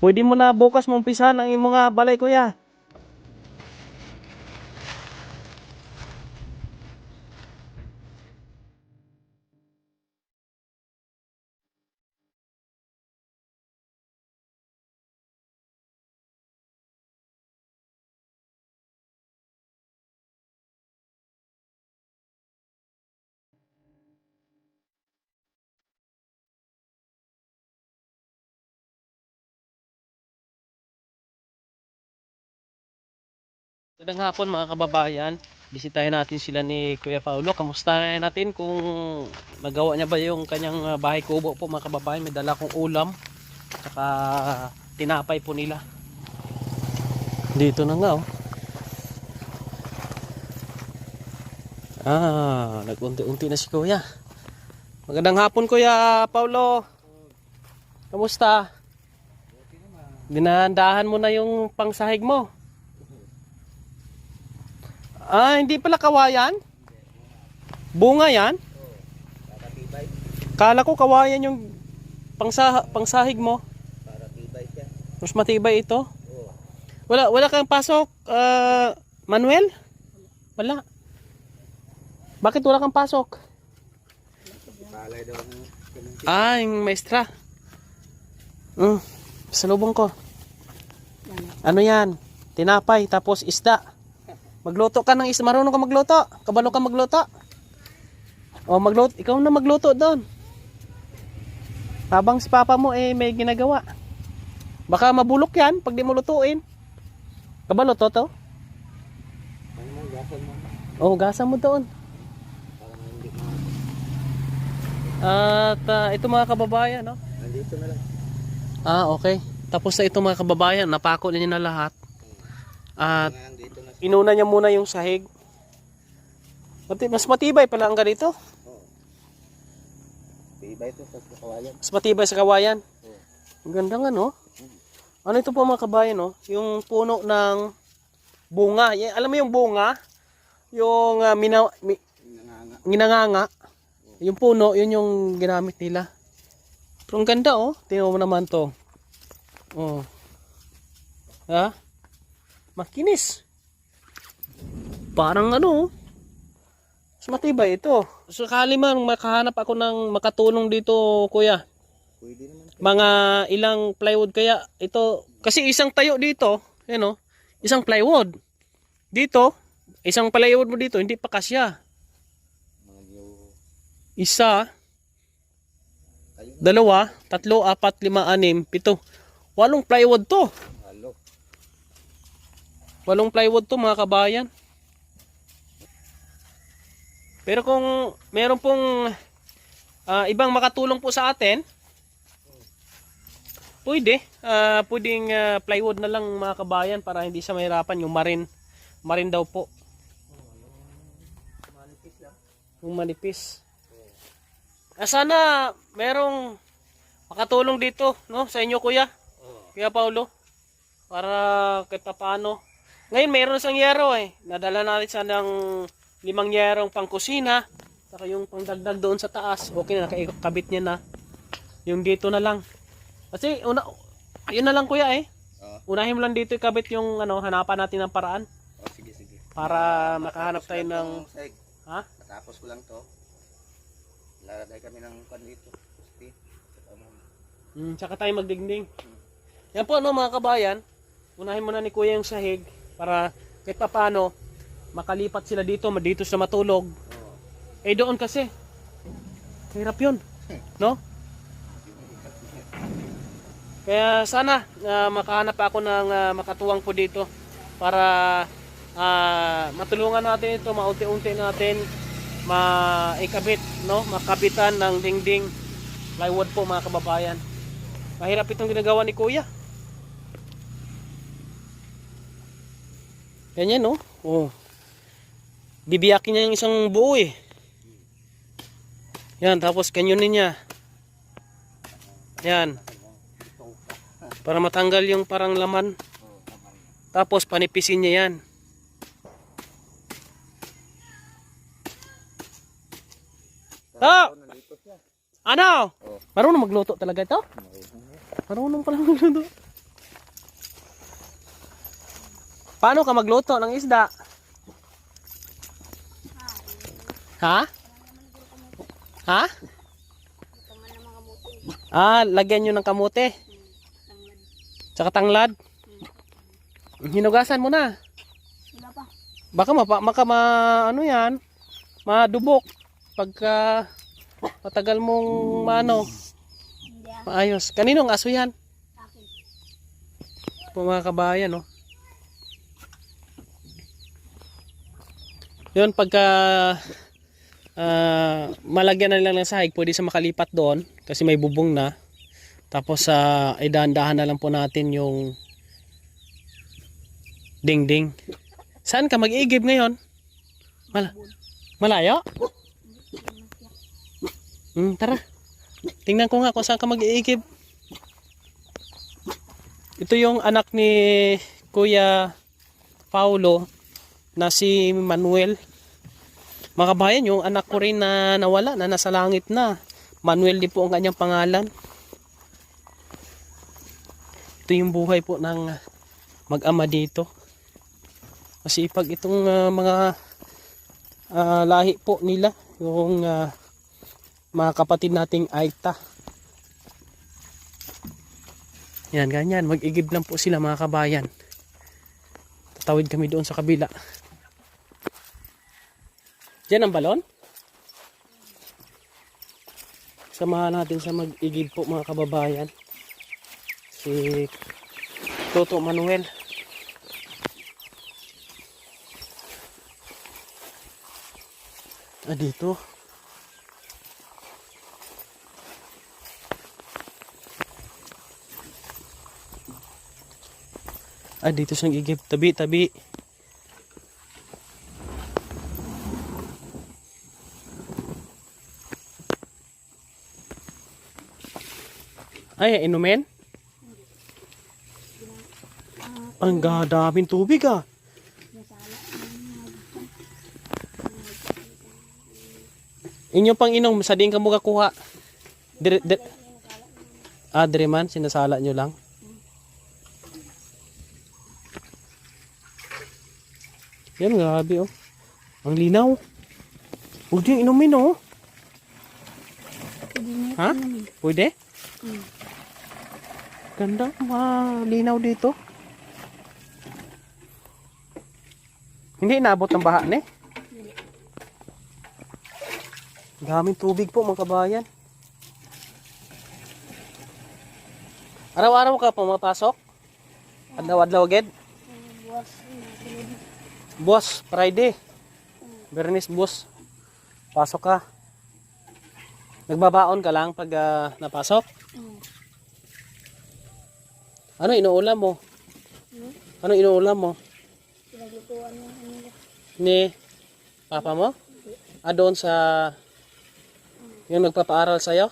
Pwede mo na bukas mong umpisahan ang iyong mga balay, kuya. Magandang hapon mga kababayan. Bisitahin natin sila ni Kuya Paulo. Kamustahin natin kung nagawa niya ba yung kanyang bahay kubo po mga kababayan. May dala kong ulam. Saka tinapay po nila. Dito na nga oh. Nag-unti-unti na si Kuya. Magandang hapon Kuya Paulo. Kamusta? Dinahandahan mo na yung pangsahig mo. Hindi pala kawayan? Bunga yan? Kala ko kawayan yung pangsahig mo. Para tibay siya. Mas matibay ito? Wala kang pasok, Manuel? Wala. Bakit wala kang pasok? Palay daw ng Yung maestra. Salubong ko. Ano yan? Tinapay, tapos isda. Magluto ka ng isda. Marunong ka magluto? Kabalo ka magluto? Magluto. Ikaw na magluto doon. Habang si papa mo may ginagawa. Baka mabulok yan pag di mo lutuin. Kabalo to? ano mo, gasan mo. Gasa mo doon. Para hindi mo. At ito mga kababayan, no? Nandito na lang. Okay. Tapos na ito mga kababayan, napako na niya na lahat. At Nandito na. inuna niya muna yung sahig. Mas matibay pala ang ganito. Tibay ito sa kawayan. Mas matibay sa kawayan. Oo. Ang ganda nga, no? Ano ito po mga kabayan, no? Yung puno ng bunga. Alam mo yung bunga? Yung Nanganga. ginanganga. Yung puno, yun yung ginamit nila. Pero ang ganda, oh. Tingnan mo naman to. Makinis. Parang mas matibay ito. Sakali man makahanap ako ng makatulong dito, kuya. Pwede naman. Mga ilang plywood kaya ito. Kasi isang tayo dito, isang plywood. Dito, isang plywood mo dito, hindi pa kasya. Isa, dalawa, tatlo, apat, lima, anim, pito. 8 plywood to. Halo. 8 plywood to mga kabayan. Pero kung meron pong ibang makatulong po sa atin, pwedeng plywood na lang mga kabayan para hindi siya mahirapan. Yung marin daw po. Manipis lang. Yung manipis. Sana merong makatulong dito, no, sa inyo kuya. Kuya Paulo. Para kahit paano. Ngayon mayroon isang yero Nadala natin sa ng 5 yerong pangkusina. Saka yung pangdagdag doon sa taas. Okay na, nakakabit niya na. Yung dito na lang. Kasi yun na lang kuya Unahin mo lang dito ikabit yung hanapan natin ng paraan. Sige. Para makahanap tayo ng Tapos ko lang to. Lalagay kami ng pan dito. Tsaka tayo magdingding. Yan po mga kabayan. Unahin mo na ni kuya yung sahig. Para kahit paano makalipat sila dito sa matulog. Doon kasi hirap yun, no? Kaya sana makahanap ako ng makatuwang po dito para matulungan natin ito, maunti-unti natin maikabit, no? Makabitan ng dingding plywood po mga kababayan. Mahirap itong ginagawa ni kuya. Ganyan, no? Bibiyakin niya yung isang buo Yan, tapos kanyonin niya. Yan. Para matanggal yung parang laman. Tapos panipisin niya yan. Ano? Marunong magluto talaga ito? Marunong pala magluto. Paano ka magluto ng isda? Ha? Ha? Lagyan nyo ng kamote. Tsaka tanglad. Hinugasan mo na. Wala pa. Baka ano yan, madubok. Pagka matagal mong Hindi maayos. Kaninong aso yan? akin. Po mga kabayan, no? Yun, pagka malagyan na lang ng sahig, pwede sa makalipat doon kasi may bubong na. Tapos ay dahan-dahan na lang po natin yung dingding. Saan ka mag-iigib ngayon? Malayo? Tara. Tingnan ko nga kung saan ka mag-iigib. Ito yung anak ni Kuya Paulo na si Manuel. Mga kabayan, yung anak ko rin na nawala, na nasa langit na. Manuel din po ang kanyang pangalan. Ito yung buhay po ng mag-ama dito. Masipag itong mga lahi po nila. Yung mga kapatid nating Aita. Yan, ganyan. Mag-igib lang po sila mga kabayan. Tatawid kami doon sa kabila. Diyan ang balon. Samahan natin sa mag-igib po mga kababayan. Si Toto Manuel. Dito. Dito siya nag-igib. Tabi. Inumin? Ang daming tubig Inyo pang inom, sa din ka mo kakuha. Dire man, sinasala nyo lang. Yan, grabe Ang linaw. Huwag din inumin Ha? Pwede? Ganda, malinaw dito. Hindi inabot ng baha ne? Daming tubig po mga kabayan. Araw-araw ka pumapasok? Adlaw-adlaw agad? Boss, Friday. Bernis boss. Pasok ka. Nagbabaon ka lang pag napasok? Ano inuulam mo? Ano inuulam mo? Pinaglutuan yung kanila. Ni papa mo? Doon sa yung nagpapaaral sa'yo?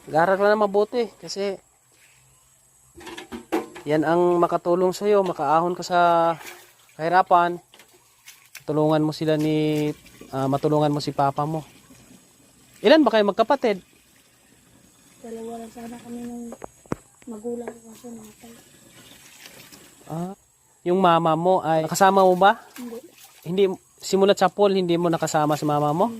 Mag-aral ka na mabuti kasi yan ang makatulong sa'yo, makaahon ka sa kahirapan. Tulungan mo sila matulungan mo si papa mo. Ilan ba kayo magkapatid? Dalawa lang sana kami ng magulang ko kasi namatay. Yung mama mo ay kasama mo ba? Hindi. Hindi, simulat sa pool, hindi mo nakasama si mama mo?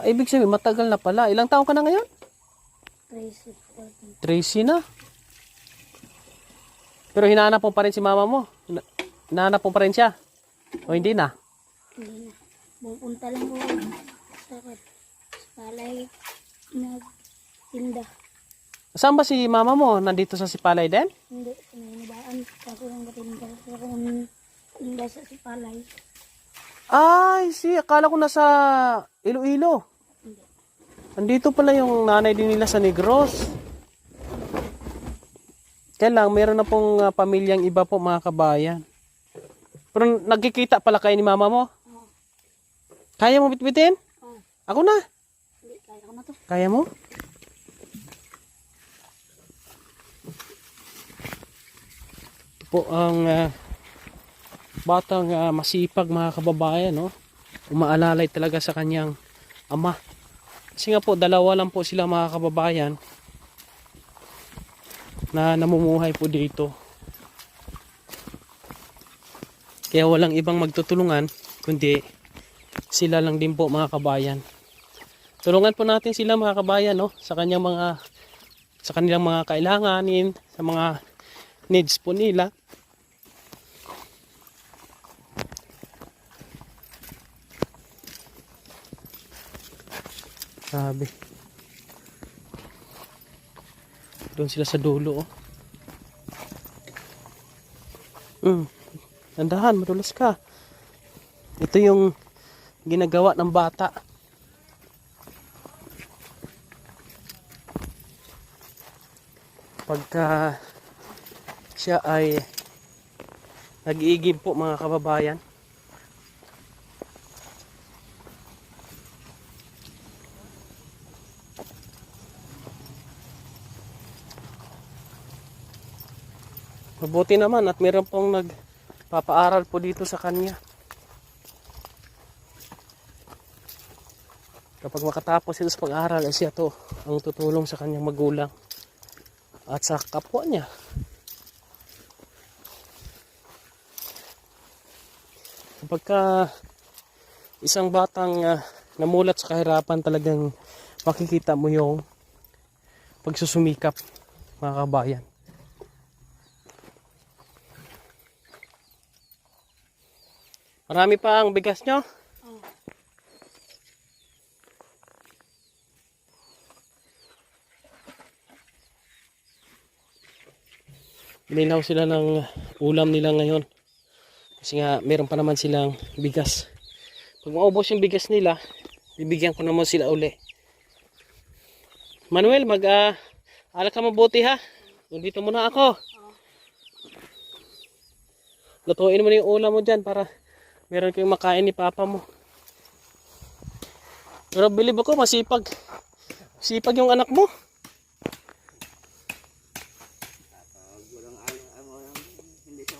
Ibig sabihin, matagal na pala. Ilang taon ka na ngayon? 13 na. Pero hinahanap mo pa rin si mama mo? Hinahanap mo pa rin siya? O hindi na? Hindi na. Pupunta lang ko sa palay nagtinda. Saan ba si mama mo? Nandito sa Sipalay din? Hindi, sinanibaan. Kaso lang katinda. Kasi kung tinda sa palay. Akala ko nasa Iloilo. Andito pala yung nanay din nila sa Negros. Kaya lang, meron na pong pamilyang iba po mga kabayan. Pero nagkikita pala kayo ni mama mo? Kaya mo bitbitin? Ako na. Hindi, kaya ko na to. Kaya mo? Ito po ang batang masipag mga kababayan, no? Umaalalay talaga sa kanyang ama. Kasi nga po, dalawa lang po sila mga kababayan. na namumuhay po dito. Kaya walang ibang magtutulungan kundi sila lang din po mga kabayan. Tulungan po natin sila mga kabayan, no, sa kanilang mga kailanganin, sa mga needs po nila. Sabi. Doon sila sa dulo, oh. Nandahan, madulas ka. Ito yung ginagawa ng bata. Pagka siya ay nag-iigib po mga kababayan. Mabuti naman at meron pong nagpapaaral po dito sa kanya. Kapag makatapos ito sa pag-aaral, ay siya to ang tutulong sa kanyang magulang at sa kapwa niya. Kapag isang batang namulat sa kahirapan, talagang makikita mo yung pagsusumikap, mga kabayan. Marami pa ang bigas nyo? Oh. Binilaw sila ng ulam nila ngayon. Kasi nga, meron pa naman silang bigas. Pag maubos yung bigas nila, bibigyan ko naman sila uli. Manuel, alak ka mabuti ha. Nandito muna ako. Lutuin mo na yung ulam mo dyan para meron kayong makain ni papa mo. Pero bilib ako, masipag. Sipag yung anak mo.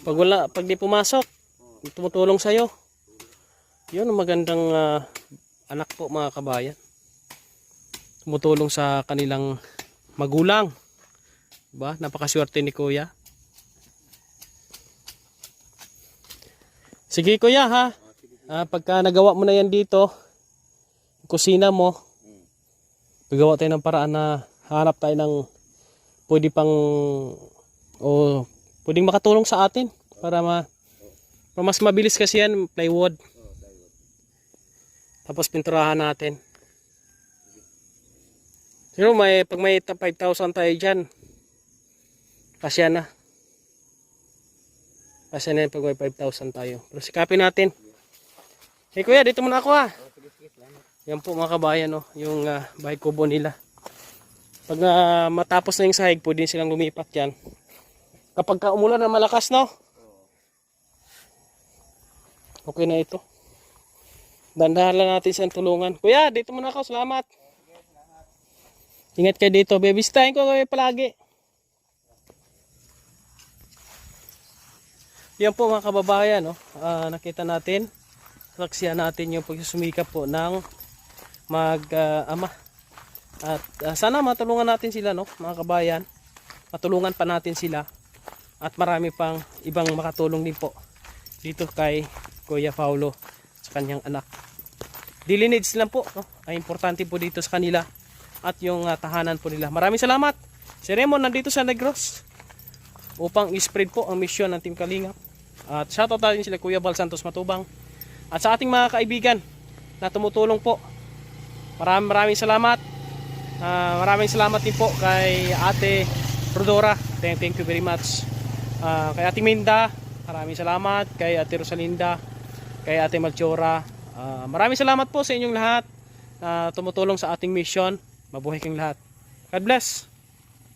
Pag di pumasok, tumutulong sa'yo. Yun ang magandang anak po mga kabayan. Tumutulong sa kanilang magulang. Diba? Napakaswerte ni kuya. Sige kuya ha. Pagka nagawa mo na yan dito, kusina mo, pagawa tayo ng paraan na hanap tayo ng pwedeng makatulong sa atin para mas mabilis kasi yan, plywood. Tapos pinturahan natin. Pero pag may 5,000 tayo dyan, kasya na. Kasi na pag may 5,000 tayo. Pero sikapin natin. Hey kuya, dito muna ako ha. Yan po mga kabayan, no, yung bahay kubo nila. Pag matapos na yung sahig, pwede silang lumipat yan. Kapag umulan na malakas, no? Okay na ito. Dandahan lang natin siyang tulungan. Kuya, dito muna ako. Salamat. Ingat kayo dito. Bebisitahin ko kayo palagi. Yan po mga kababayan, no? Nakita natin, saksihan natin yung pagsusumikap po ng mag-ama. At sana matulungan natin sila, no, mga kabayan. Matulungan pa natin sila. At marami pang ibang makatulong din po dito kay Kuya Paulo sa kanyang anak. Daily needs lang po, no? Ay importante po dito sa kanila at yung tahanan po nila. Maraming salamat. Si Raymond nandito sa Negros upang i-spread po ang mission ng Team Kalingap. At shoutout natin sila Kuya Bal Santos Matubang. At sa ating mga kaibigan na tumutulong po. Maraming salamat. Maraming salamat din po kay Ate Rodora. Thank you very much. Kay Ate Minda, maraming salamat. Kay Ate Rosalinda, kay Ate Malchora. Maraming salamat po sa inyong lahat na tumutulong sa ating mission. Mabuhay kayong lahat. God bless.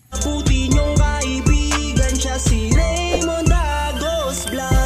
Puti niyong kaibigan siya si Raymond Agos Vlog.